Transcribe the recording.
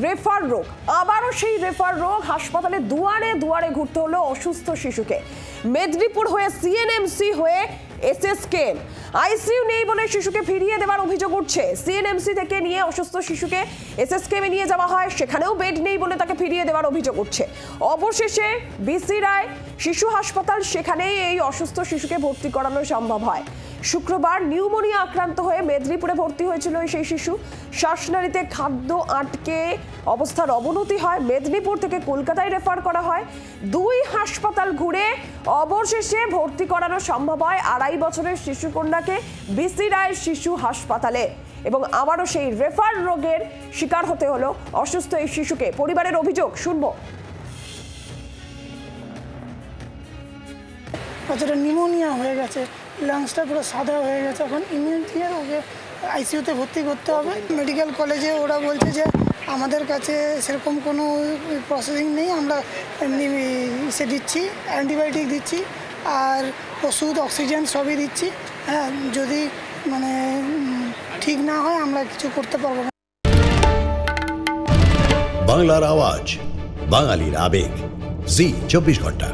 Refer রোগ, আবারও সেই রেফার রোগ। হাসপাতালে দুয়ারে দুয়ারে ঘুরতে হলো অসুস্থ শিশুকে। মেদিনীপুর হয়ে সিএনএমসি হয়ে এসএসকেএম। আইসিইউ নেই বলে শিশুকে ফিরিয়ে দেওয়ার অভিযোগ উঠছে। সিএনএমসি থেকে নিয়ে অসুস্থ শিশুকে এসএসকেএমে নিয়ে যাওয়া হয়, সেখানেও বেড নেই বলে তাকে ফিরিয়ে দেওয়ার অভিযোগ উঠছে। অবশেষে বিসি রায় শিশু হাসপাতাল, সেখানেই এই অসুস্থ শিশুকে ভর্তি করানো সম্ভব হয়। শুক্রবার নিউমোনিয়া আক্রান্ত হয়ে মেদিনীপুরে ভর্তি হয়েছিল সেই শিশু। শ্বাসনালীতে খাদ্য আটকে অবস্থার অবনতি হয়। মেদিনীপুর থেকে কলকাতায় রেফার করা হয়। 2 হাসপাতাল ঘুরে অবশেষে ভর্তি করানো সম্ভব হয় 2.5 বছরের শিশুকন্যাকে বিসি রায় শিশু হাসপাতালে। এবং আবারও সেই রেফার রোগের শিকার হতে হলো অসুস্থ এই শিশুকে। পরিবারের অভিযোগ শুনবো। বাচ্চাটা নিউমোনিয়া হয়ে গেছে, লাংসটা পুরো সাদা হয়ে গেছে। এখন ইমিডিয়েটলি ওকে আইসিইউতে ভর্তি করতে হবে। মেডিকেল কলেজে ওরা বলছে যে আমাদের কাছে সেরকম কোনো প্রসেসিং নেই, আমরা এমনি ইসে দিচ্ছি, অ্যান্টিবায়োটিক দিচ্ছি আর ওষুধ অক্সিজেন সবই দিচ্ছি। হ্যাঁ, যদি মানে ঠিক না হয় আমরা কিছু করতে পারবো না। বাংলার আওয়াজ, বাঙালির আবেগ, জি 24 ঘন্টা।